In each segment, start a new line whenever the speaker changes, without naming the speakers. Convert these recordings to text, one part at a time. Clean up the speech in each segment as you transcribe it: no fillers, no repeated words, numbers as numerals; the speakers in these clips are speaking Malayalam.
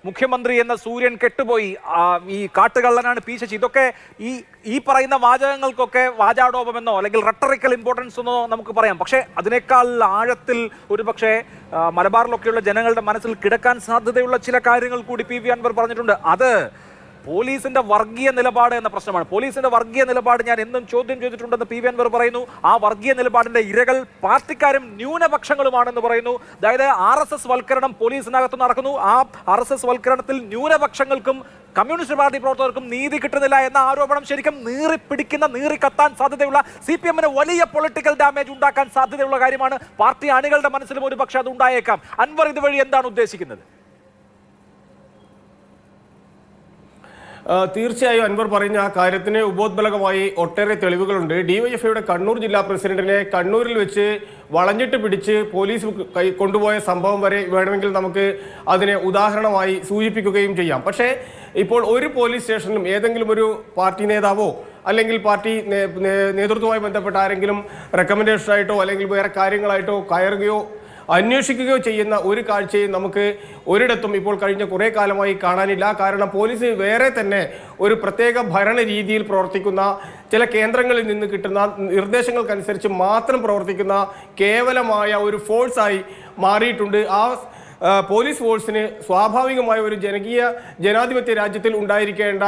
മുഖ്യമന്ത്രി എന്ന സൂര്യൻ കെട്ടുപോയി, ഈ കാട്ടുകള്ളനാണ് പി ശശി, ഇതൊക്കെ ഈ പറയുന്ന വാചകങ്ങൾക്കൊക്കെ വാചാടോപമെന്നോ അല്ലെങ്കിൽ റട്ടറിക്കൽ ഇമ്പോർട്ടൻസ് എന്നോ നമുക്ക് പറയാം. പക്ഷേ അതിനേക്കാൾ ആഴത്തിൽ ഒരുപക്ഷെ മലബാറിലൊക്കെയുള്ള ജനങ്ങളുടെ മനസ്സിൽ കിടക്കാൻ സാധ്യതയുള്ള ചില കാര്യങ്ങൾ കൂടി പി വി അൻവർ പറഞ്ഞിട്ടുണ്ട്. അത് പോലീസിന്റെ വർഗീയ നിലപാട് എന്ന പ്രശ്നമാണ്. പോലീസിന്റെ വർഗീയ നിലപാട് ഞാൻ എന്നും ചോദ്യം ചെയ്തിട്ടുണ്ടെന്ന് പി വി അൻവർ പറയുന്നു. ആ വർഗീയ നിലപാടിന്റെ ഇരകൾ പാർട്ടിക്കാരും ന്യൂനപക്ഷങ്ങളുമാണെന്ന് പറയുന്നു. അതായത് RSS വൽക്കരണം പോലീസിനകത്ത് നടക്കുന്നു. ആ RSS വൽക്കരണത്തിൽ ന്യൂനപക്ഷങ്ങൾക്കും കമ്മ്യൂണിസ്റ്റ് പാർട്ടി പ്രവർത്തകർക്കും നീതി കിട്ടുന്നില്ല എന്ന ആരോപണം ശരിക്കും നീറിക്കത്താൻ സാധ്യതയുള്ള CPM-ന് വലിയ പൊളിറ്റിക്കൽ ഡാമേജ് ഉണ്ടാക്കാൻ സാധ്യതയുള്ള കാര്യമാണ്. പാർട്ടി അണികളുടെ മനസ്സിലും ഒരു പക്ഷേ അത് ഉണ്ടായേക്കാം. അൻവർ ഇതുവഴി എന്താണ് ഉദ്ദേശിക്കുന്നത്?
തീർച്ചയായും അൻവർ പറഞ്ഞ ആ കാര്യത്തിന് ഉപോത്ബലകമായി ഒട്ടേറെ തെളിവുകളുണ്ട്. DYFIയുടെ കണ്ണൂർ ജില്ലാ പ്രസിഡന്റിനെ കണ്ണൂരിൽ വെച്ച് വളഞ്ഞിട്ട് പിടിച്ച് പോലീസ് കൊണ്ടുപോയ സംഭവം വരെ വേണമെങ്കിൽ നമുക്ക് അതിനെ ഉദാഹരണമായി സൂചിപ്പിക്കുകയും ചെയ്യാം. പക്ഷേ ഇപ്പോൾ ഒരു പോലീസ് സ്റ്റേഷനിലും ഏതെങ്കിലും ഒരു പാർട്ടി നേതാവോ അല്ലെങ്കിൽ പാർട്ടി നേതൃത്വവുമായി ബന്ധപ്പെട്ട ആരെങ്കിലും റെക്കമെൻഡേഷനായിട്ടോ അല്ലെങ്കിൽ വേറെ കാര്യങ്ങളായിട്ടോ കയറുകയോ അന്വേഷിക്കുകയോ ചെയ്യുന്ന ഒരു കാഴ്ചയും നമുക്ക് ഒരിടത്തും ഇപ്പോൾ കഴിഞ്ഞ കുറേ കാലമായി കാണാനില്ല. കാരണം പോലീസ് വേറെ തന്നെ ഒരു പ്രത്യേക ഭരണ രീതിയിൽ പ്രവർത്തിക്കുന്ന, ചില കേന്ദ്രങ്ങളിൽ നിന്ന് കിട്ടുന്ന നിർദ്ദേശങ്ങൾക്കനുസരിച്ച് മാത്രം പ്രവർത്തിക്കുന്ന കേവലമായ ഒരു ഫോഴ്സായി മാറിയിട്ടുണ്ട്. ആ പോലീസ് ഫോഴ്സിന് സ്വാഭാവികമായ ഒരു ജനാധിപത്യ രാജ്യത്തിൽ ഉണ്ടായിരിക്കേണ്ട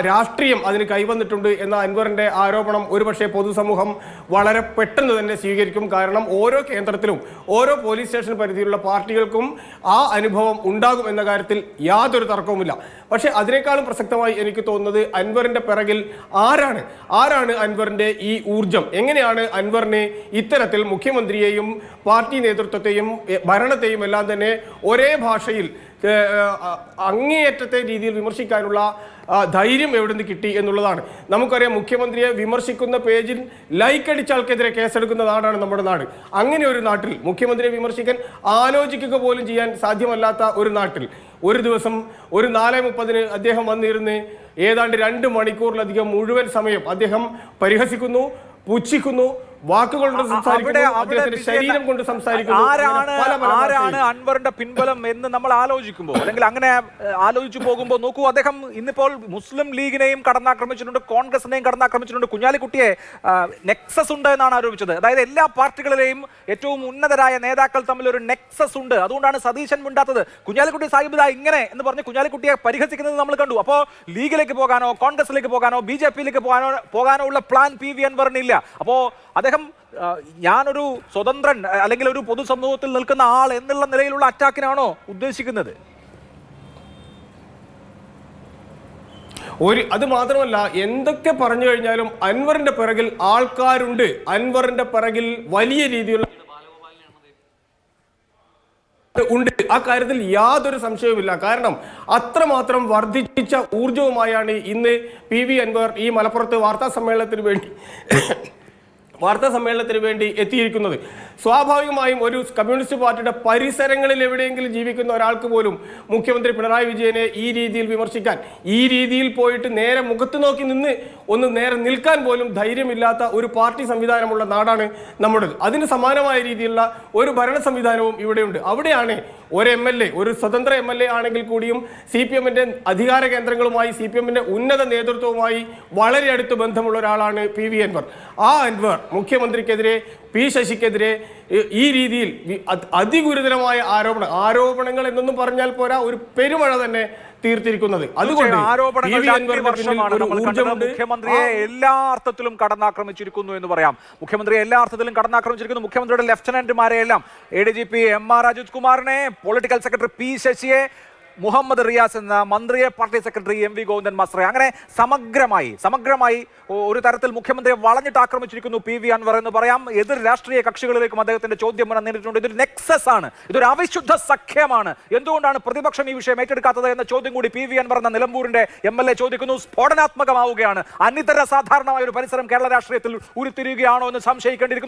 രാഷ്ട്രീയം അതിന് കൈവന്നിട്ടുണ്ട് എന്ന അൻവറിൻ്റെ ആരോപണം ഒരുപക്ഷെ പൊതുസമൂഹം വളരെ പെട്ടെന്ന് തന്നെ സ്വീകരിക്കും. കാരണം ഓരോ കേന്ദ്രത്തിലും ഓരോ പോലീസ് സ്റ്റേഷൻ പരിധിയിലുള്ള പാർട്ടികൾക്കും ആ അനുഭവം ഉണ്ടാകും എന്ന കാര്യത്തിൽ യാതൊരു തർക്കവുമില്ല. പക്ഷേ അതിനേക്കാളും പ്രസക്തമായി എനിക്ക് തോന്നുന്നത് അൻവറിൻ്റെ പിറകിൽ ആരാണ് അൻവറിൻ്റെ ഈ ഊർജം? എങ്ങനെയാണ് അൻവറിനെ ഇത്തരത്തിൽ മുഖ്യമന്ത്രിയെയും പാർട്ടി നേതൃത്വത്തെയും ഭരണത്തെയും എല്ലാം തന്നെ ഒരേ ഭാഷയിൽ അങ്ങേയറ്റത്തെ രീതിയിൽ വിമർശിക്കാനുള്ള ധൈര്യം എവിടെ നിന്ന് കിട്ടി എന്നുള്ളതാണ്. നമുക്കറിയാം, മുഖ്യമന്ത്രിയെ വിമർശിക്കുന്ന പേജിൽ ലൈക്ക് അടിച്ച ആൾക്കെതിരെ കേസെടുക്കുന്ന നാടാണ് നമ്മുടെ നാട്. അങ്ങനെ ഒരു നാട്ടിൽ മുഖ്യമന്ത്രിയെ വിമർശിക്കാൻ ആലോചിക്കുക പോലും ചെയ്യാൻ സാധ്യമല്ലാത്ത ഒരു നാട്ടിൽ ഒരു ദിവസം ഒരു 4:30 അദ്ദേഹം വന്നിരുന്ന് ഏതാണ്ട് 2 മണിക്കൂറിലധികം മുഴുവൻ സമയം അദ്ദേഹം പരിഹസിക്കുന്നു, പുച്ഛിക്കുന്നു, വാക്കുകൾ കൊണ്ട് സംസാരിക്കുന്നു, ശരീരം കൊണ്ട് സംസാരിക്കുന്നു.
ആരാണ് അൻവറിന്റെ പിൻബലം എന്ന് നമ്മൾ ആലോചിക്കുമ്പോൾ അല്ലെങ്കിൽ അങ്ങനെ ആലോചിച്ചു പോകുമ്പോൾ നോക്കൂ, അദ്ദേഹം ഇന്നിപ്പോൾ മുസ്ലിം ലീഗിനെയും കടന്നാക്രമിച്ചിട്ടുണ്ട്, കോൺഗ്രസിനെയും കടന്നാക്രമിച്ചിട്ടുണ്ട്. കുഞ്ഞാലിക്കുട്ടിയെ നെക്സസ് ഉണ്ട് എന്നാണ് ആരോപിച്ചത്. അതായത് എല്ലാ പാർട്ടികളിലെയും ഏറ്റവും ഉന്നതരായ നേതാക്കൾ തമ്മിൽ ഒരു നെക്സസ് ഉണ്ട്. അതുകൊണ്ടാണ് സതീശൻ മിണ്ടാത്തത്. കുഞ്ഞാലിക്കുട്ടി സാഹിബ് ഇങ്ങനെ എന്ന് പറഞ്ഞ് കുഞ്ഞാലിക്കുട്ടിയെ പരിഹസിക്കുന്നത് നമ്മൾ കണ്ടു. അപ്പോൾ ലീഗിലേക്ക് പോകാനോ കോൺഗ്രസിലേക്ക് പോകാനോ BJP-യിലേക്ക് പോകാനോ ഉള്ള പ്ലാൻ പി വി അൻവറിനില്ല. അപ്പോൾ അദ്ദേഹം ഞാനൊരു സ്വതന്ത്രൻ അല്ലെങ്കിൽ ഒരു പൊതുസമൂഹത്തിൽ നിൽക്കുന്ന ആൾ എന്നുള്ള നിലയിലുള്ള അറ്റാക്കിനാണോ ഉദ്ദേശിക്കുന്നത്?
അത് മാത്രമല്ല, എന്തൊക്കെ പറഞ്ഞു കഴിഞ്ഞാലും അൻവറിന്റെ പിറകിൽ ആൾക്കാരുണ്ട്. അൻവറിന്റെ പിറകിൽ വലിയ രീതിയിലുള്ള ഉണ്ട്. ആ കാര്യത്തിൽ യാതൊരു സംശയവുമില്ല. കാരണം അത്രമാത്രം വർദ്ധിച്ച ഊർജവുമായാണ് ഇന്ന് പി വി അൻവർ ഈ മലപ്പുറത്ത് വാർത്താ സമ്മേളനത്തിന് വേണ്ടി എത്തിയിരിക്കുന്നത്. സ്വാഭാവികമായും ഒരു കമ്മ്യൂണിസ്റ്റ് പാർട്ടിയുടെ പരിസരങ്ങളിൽ എവിടെയെങ്കിലും ജീവിക്കുന്ന ഒരാൾക്ക് പോലും മുഖ്യമന്ത്രി പിണറായി വിജയനെ ഈ രീതിയിൽ വിമർശിക്കാൻ, ഈ രീതിയിൽ പോയിട്ട് നേരെ മുഖത്ത് നോക്കി ഒന്ന് നേരെ നിൽക്കാൻ പോലും ധൈര്യമില്ലാത്ത ഒരു പാർട്ടി സംവിധാനമുള്ള നാടാണ് നമ്മുടേത്. അതിന് സമാനമായ രീതിയിലുള്ള ഒരു ഭരണ സംവിധാനവും ഇവിടെയുണ്ട്. അവിടെയാണ് ഒരു MLA, ഒരു സ്വതന്ത്ര MLA ആണെങ്കിൽ കൂടിയും CPM-ന്റെ അധികാര കേന്ദ്രങ്ങളുമായി, CPM-ന്റെ ഉന്നത നേതൃത്വവുമായി വളരെ അടുത്ത് ബന്ധമുള്ള ഒരാളാണ് പി വി അൻവർ. ആ അൻവർ മുഖ്യമന്ത്രിക്കെതിരെ, പി ശശിക്കെതിരെ ഈ രീതിയിൽ അതിഗുരുതരമായ ആരോപണങ്ങൾ എന്നൊന്നും പറഞ്ഞാൽ പോരാ, ഒരു പെരുമഴ തന്നെ തീർത്തിരിക്കുന്നത്. അതുകൊണ്ട്
മുഖ്യമന്ത്രിയെ എല്ലാ അർത്ഥത്തിലും കടന്നാക്രമിച്ചിരിക്കുന്നു എന്ന് പറയാം. മുഖ്യമന്ത്രിയെ എല്ലാ അർത്ഥത്തിലും കടന്നാക്രമിച്ചിരിക്കുന്നു. മുഖ്യമന്ത്രിയുടെ ലെഫ്റ്റനന്റുമാരെയെല്ലാം, ADGP MR അജിത് കുമാറിനെ, പൊളിറ്റിക്കൽ സെക്രട്ടറി പി ശശിയെ, മുഹമ്മദ് റിയാസ് എന്ന മന്ത്രിയെ, പാർട്ടി സെക്രട്ടറി MV ഗോവിന്ദൻ മാസ്റ്ററെ, അങ്ങനെ സമഗ്രമായി ഒരു തരത്തിൽ മുഖ്യമന്ത്രിയെ വളഞ്ഞിട്ട് ആക്രമിച്ചിരിക്കുന്നു പി വി അൻവർ എന്ന് പറയാം. എതിർ രാഷ്ട്രീയ കക്ഷികളിലേക്കും അദ്ദേഹത്തിന്റെ ചോദ്യം നേരിട്ടുണ്ട്. ഇതൊരു നെക്സസ് ആണ്, ഇതൊരു അവിശുദ്ധ സഖ്യമാണ്. എന്തുകൊണ്ടാണ് പ്രതിപക്ഷം ഈ വിഷയം ഏറ്റെടുക്കാത്തത് എന്ന ചോദ്യം കൂടി പി വി അൻവർ എന്ന നിലമ്പൂരിന്റെ MLA ചോദിക്കുന്നു. സ്ഫോടനാത്മകമാവുകയാണ്. അനിതര സാധാരണമായ ഒരു പരിസരം കേരള രാഷ്ട്രീയത്തിൽ ഉരുത്തിരിയുകയാണോ എന്ന് സംശയിക്കേണ്ടിയിരിക്കുന്നു.